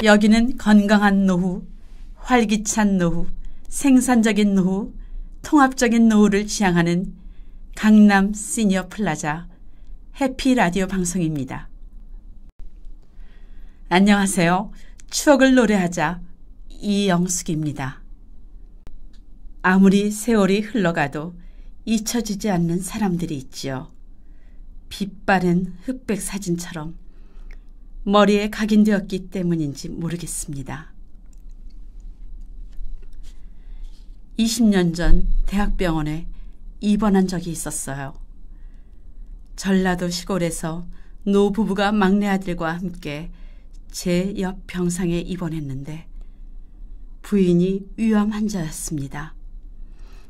여기는 건강한 노후, 활기찬 노후, 생산적인 노후, 통합적인 노후를 지향하는 강남 시니어 플라자 해피라디오 방송입니다. 안녕하세요. 추억을 노래하자 이영숙입니다. 아무리 세월이 흘러가도 잊혀지지 않는 사람들이 있지요. 빛바랜 흑백 사진처럼 머리에 각인되었기 때문인지 모르겠습니다. 20년 전 대학병원에 입원한 적이 있었어요. 전라도 시골에서 노부부가 막내 아들과 함께 제 옆 병상에 입원했는데 부인이 위암 환자였습니다.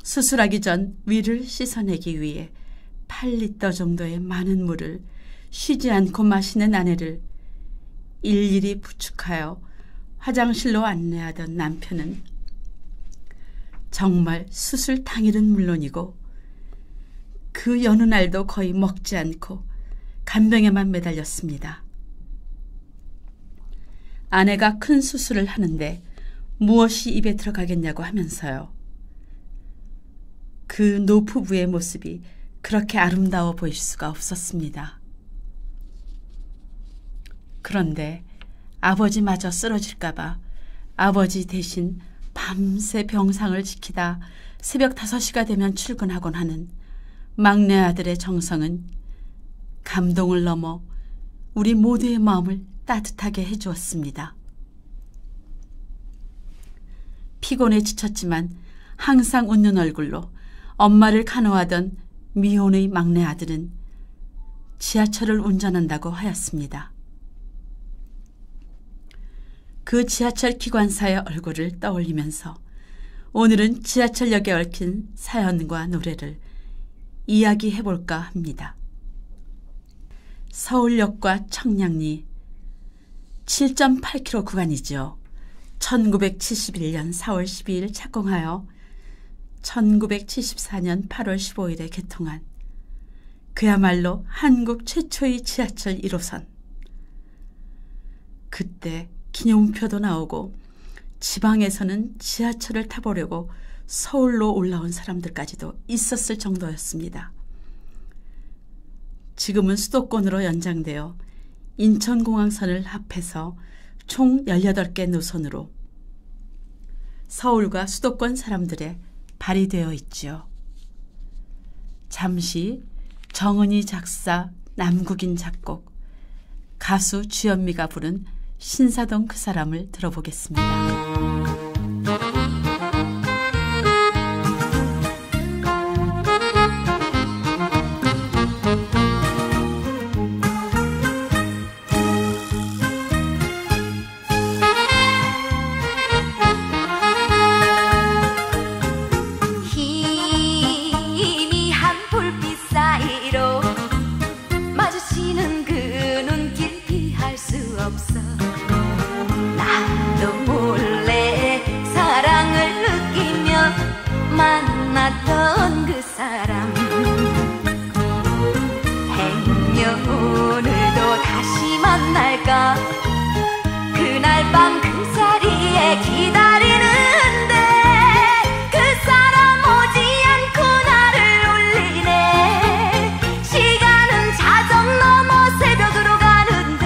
수술하기 전 위를 씻어내기 위해 8리터 정도의 많은 물을 쉬지 않고 마시는 아내를 일일이 부축하여 화장실로 안내하던 남편은 정말 수술 당일은 물론이고 그 여느 날도 거의 먹지 않고 간병에만 매달렸습니다. 아내가 큰 수술을 하는데 무엇이 입에 들어가겠냐고 하면서요. 그 노부부의 모습이 그렇게 아름다워 보일 수가 없었습니다. 그런데 아버지마저 쓰러질까 봐 아버지 대신 밤새 병상을 지키다 새벽 5시가 되면 출근하곤 하는 막내 아들의 정성은 감동을 넘어 우리 모두의 마음을 따뜻하게 해주었습니다. 피곤해 지쳤지만 항상 웃는 얼굴로 엄마를 간호하던 미혼의 막내 아들은 지하철을 운전한다고 하였습니다. 그 지하철 기관사의 얼굴을 떠올리면서 오늘은 지하철역에 얽힌 사연과 노래를 이야기해볼까 합니다. 서울역과 청량리 7.8km 구간이죠. 1971년 4월 12일 착공하여 1974년 8월 15일에 개통한 그야말로 한국 최초의 지하철 1호선. 그때 기념표도 나오고 지방에서는 지하철을 타보려고 서울로 올라온 사람들까지도 있었을 정도였습니다. 지금은 수도권으로 연장되어 인천공항선을 합해서 총 18개 노선으로 서울과 수도권 사람들의 발휘되어 있지요. 잠시 정은이 작사, 남국인 작곡, 가수 주현미가 부른 신사동 그 사람을 들어보겠습니다. 희미한 불빛 사이로 마주치는 그 눈길 피할 수 없어. 나도 몰래 사랑을 느끼며 만났던 그 사람. 행여 오늘도 다시 만날까. 그날 밤 그 자리에 기다리는데 그 사람 오지 않고 나를 울리네. 시간은 자정 넘어 새벽으로 가는데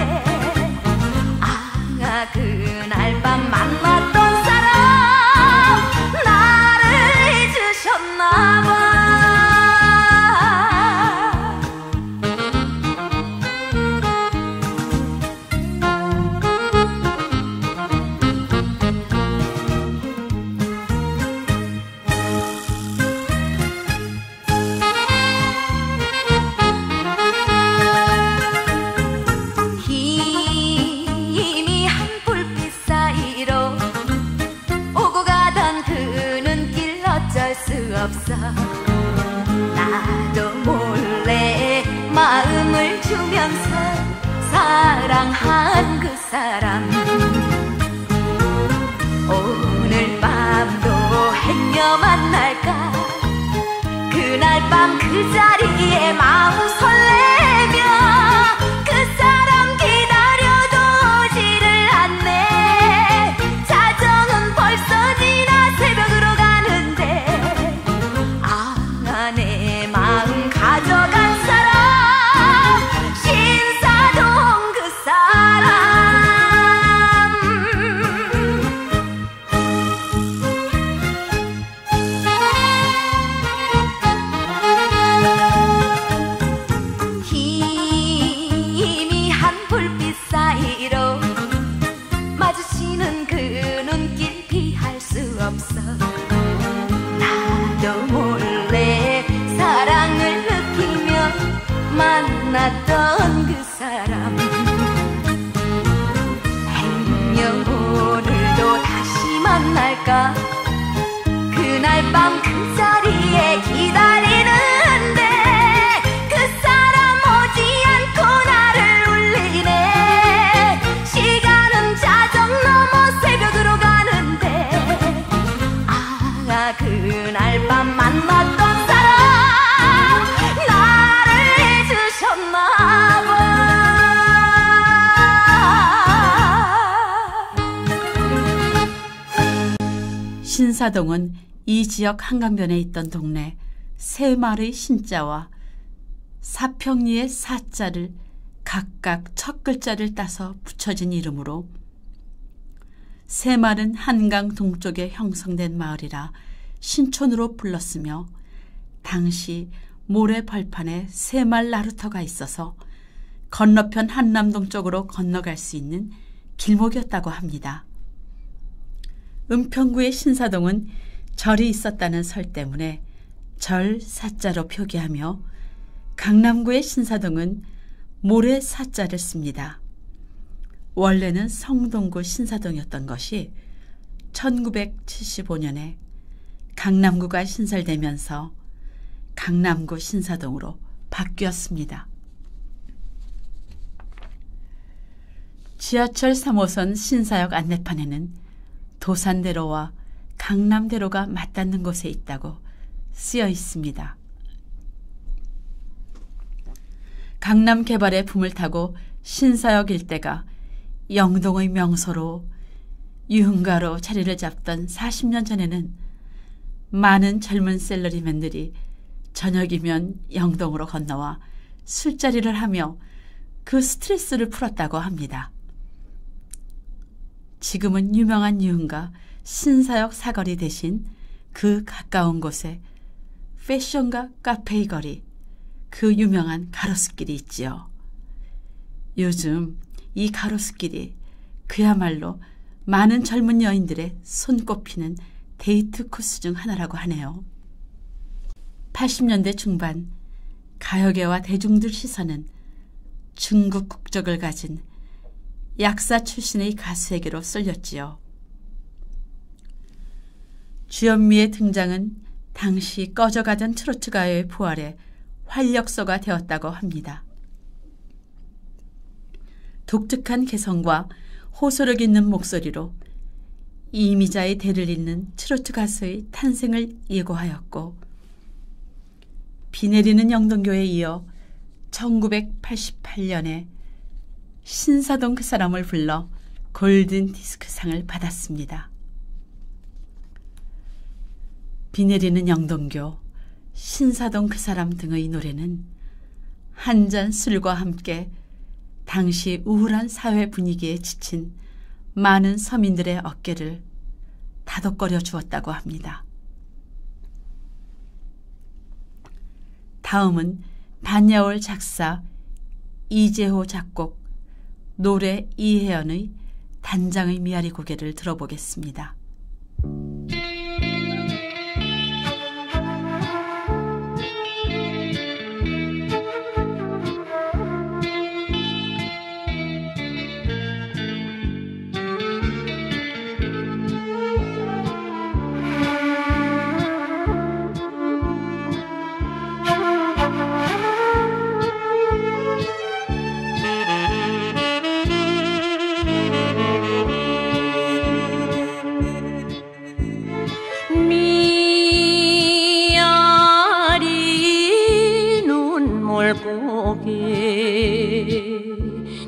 그날 밤 만났던 사람 나를 잊으셨나 봐. 없어. 나도 몰래 마음을 주면서 사랑한 그 사람. 오늘 밤도 행여 만날까. 그날 밤 그 자리에 마음 설레며 그 사람 기다려도 오지를 않네. 없어. 나도 몰래 사랑을 느끼며 만났던 그 사람, 행여 오늘도 다시 만날까. 그날 밤 그 자리에 기다리는데 그 사람 오지 않고 나를 울리네. 시간은 자정 넘어 새벽으로 가는데 아, 그날 밤 만났던 사람 나를 잊으셨나 봐. 신사동은 이 지역 한강변에 있던 동네 세 마을의 신자와 사평리의 사자를 각각 첫 글자를 따서 붙여진 이름으로 세 마을은 한강 동쪽에 형성된 마을이라 신촌으로 불렀으며, 당시 모래 벌판에 세 마을 나루터가 있어서 건너편 한남동 쪽으로 건너갈 수 있는 길목이었다고 합니다. 은평구의 신사동은 절이 있었다는 설 때문에 절 사자로 표기하며, 강남구의 신사동은 모래 사자를 씁니다. 원래는 성동구 신사동이었던 것이 1975년에 강남구가 신설되면서 강남구 신사동으로 바뀌었습니다. 지하철 3호선 신사역 안내판에는 도산대로와 강남대로가 맞닿는 곳에 있다고 쓰여 있습니다. 강남 개발의 붐을 타고 신사역 일대가 영동의 명소로 유흥가로 자리를 잡던 40년 전에는 많은 젊은 셀러리맨들이 저녁이면 영동으로 건너와 술자리를 하며 그 스트레스를 풀었다고 합니다. 지금은 유명한 유흥가 신사역 사거리 대신 그 가까운 곳에 패션가 카페의 거리, 그 유명한 가로수길이 있지요. 요즘 이 가로수길이 그야말로 많은 젊은 여인들의 손꼽히는 데이트 코스 중 하나라고 하네요. 80년대 중반 가요계와 대중들 시선은 중국 국적을 가진 약사 출신의 가수에게로 쏠렸지요. 주현미의 등장은 당시 꺼져가던 트로트 가요의 부활에 활력소가 되었다고 합니다. 독특한 개성과 호소력 있는 목소리로 이미자의 대를 잇는 트로트 가수의 탄생을 예고하였고, 비 내리는 영동교에 이어 1988년에 신사동 그 사람을 불러 골든 디스크상을 받았습니다. 비 내리는 영동교, 신사동 그 사람 등의 노래는 한 잔 술과 함께 당시 우울한 사회 분위기에 지친 많은 서민들의 어깨를 다독거려 주었다고 합니다. 다음은 반야월 작사, 이재호 작곡, 노래 이혜연의 단장의 미아리 고개를 들어보겠습니다.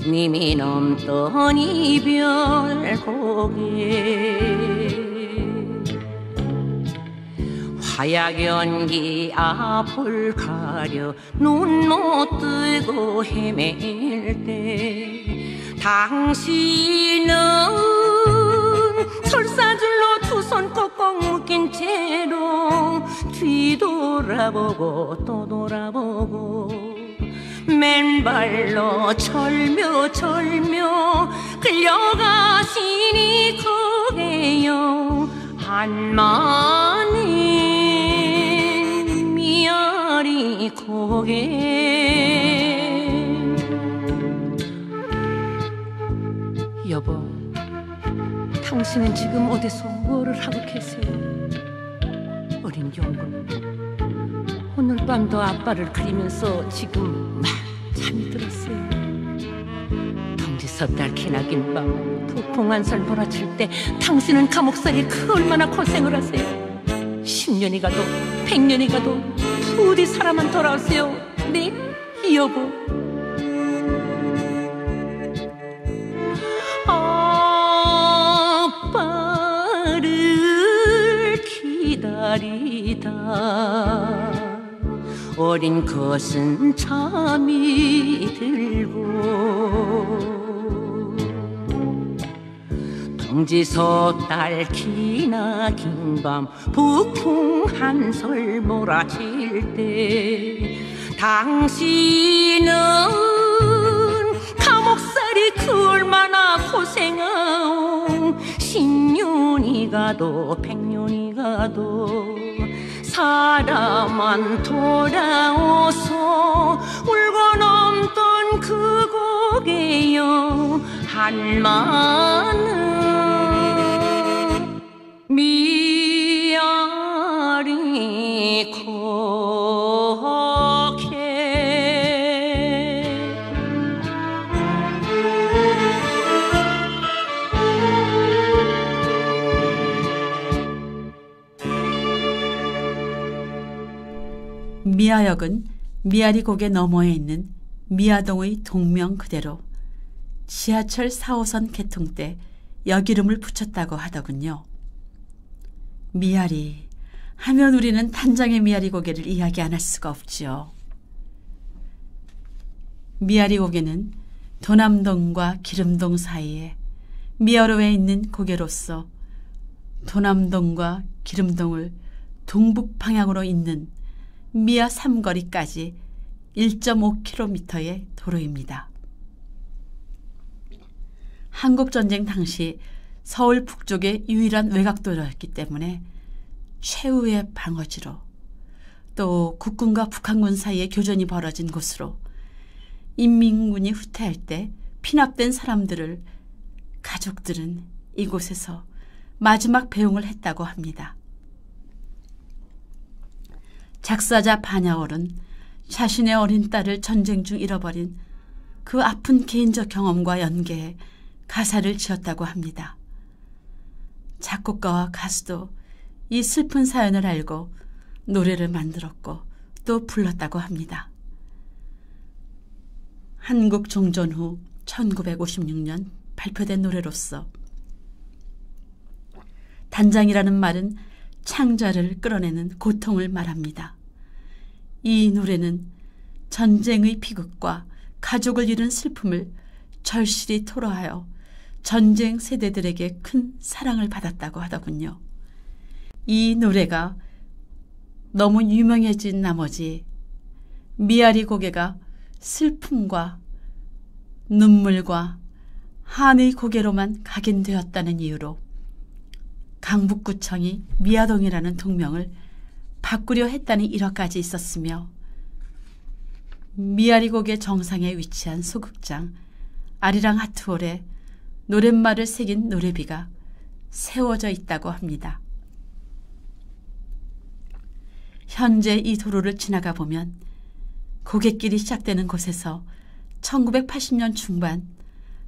님이 넘던 이별 고개 화약 연기 앞을 가려 눈 못 뜨고 헤맬 때 당신은 설사줄로 두 손 꼭꼭 묶인 채로 뒤돌아보고 또 돌아보고 맨발로 절묘 끌려가시니 그게요 한마는 미아리 고개. 여보, 당신은 지금 어디서 뭐를 하고 계세요? 어린 영금, 오늘 밤도 아빠를 그리면서 지금 막 잠이 들었어요. 동지서 달 기나긴 밤 북풍한설 몰아칠 때 당신은 감옥살이 얼마나 고생을 하세요. 10년이 가도 100년이 가도 부디 살아만 돌아오세요. 네, 여보. 아빠를 기다리다 어린 것은 잠이 들고 동지서 딸 기나긴 밤 북풍 한설 몰아칠 때 당신은 감옥살이 얼마나 고생하오. 10년이 가도 100년이 가도 사람만 돌아오소. 울고 넘던 그 고개여 한마는 미아리 고개. 미아역은 미아리 고개 너머에 있는 미아동의 동명 그대로 지하철 4호선 개통 때 역 이름을 붙였다고 하더군요. 미아리 하면 우리는 단장의 미아리 고개를 이야기 안 할 수가 없지요. 미아리 고개는 도남동과 기름동 사이에 미아로에 있는 고개로서 도남동과 기름동을 동북 방향으로 잇는 미아 삼거리까지 1.5km의 도로입니다. 한국전쟁 당시 서울 북쪽의 유일한 외곽도로였기 때문에 최후의 방어지로, 또 국군과 북한군 사이에 교전이 벌어진 곳으로 인민군이 후퇴할 때 피납된 사람들을 가족들은 이곳에서 마지막 배웅을 했다고 합니다. 작사자 반야월은 자신의 어린 딸을 전쟁 중 잃어버린 그 아픈 개인적 경험과 연계해 가사를 지었다고 합니다. 작곡가와 가수도 이 슬픈 사연을 알고 노래를 만들었고 또 불렀다고 합니다. 한국 종전 후 1956년 발표된 노래로서 단장이라는 말은 창자를 끌어내는 고통을 말합니다. 이 노래는 전쟁의 비극과 가족을 잃은 슬픔을 절실히 토로하여 전쟁 세대들에게 큰 사랑을 받았다고 하더군요. 이 노래가 너무 유명해진 나머지 미아리 고개가 슬픔과 눈물과 한의 고개로만 각인되었다는 이유로 강북구청이 미아동이라는 동명을 바꾸려 했다는 일화까지 있었으며, 미아리 고개 정상에 위치한 소극장 아리랑 하트홀에 노랫말을 새긴 노래비가 세워져 있다고 합니다. 현재 이 도로를 지나가 보면 고갯길이 시작되는 곳에서 1980년 중반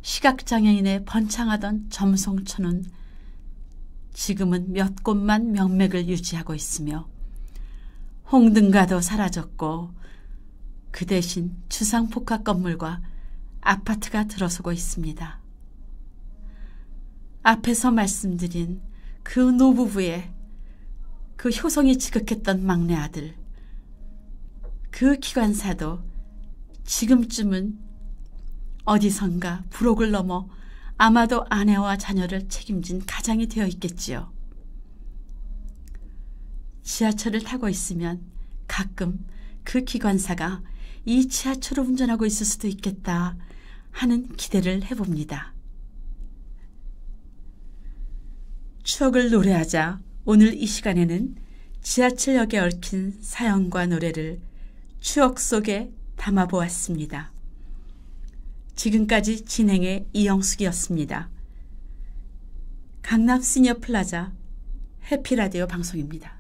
시각장애인의 번창하던 점송촌은 지금은 몇 곳만 명맥을 유지하고 있으며 홍등가도 사라졌고 그 대신 주상복합 건물과 아파트가 들어서고 있습니다. 앞에서 말씀드린 그 노부부의 그 효성이 지극했던 막내 아들, 그 기관사도 지금쯤은 어디선가 부록을 넘어 아마도 아내와 자녀를 책임진 가장이 되어 있겠지요. 지하철을 타고 있으면 가끔 그 기관사가 이 지하철을 운전하고 있을 수도 있겠다 하는 기대를 해봅니다. 추억을 노래하자 오늘 이 시간에는 지하철역에 얽힌 사연과 노래를 추억 속에 담아보았습니다. 지금까지 진행의 이영숙이었습니다. 강남 시니어 플라자 해피라디오 방송입니다.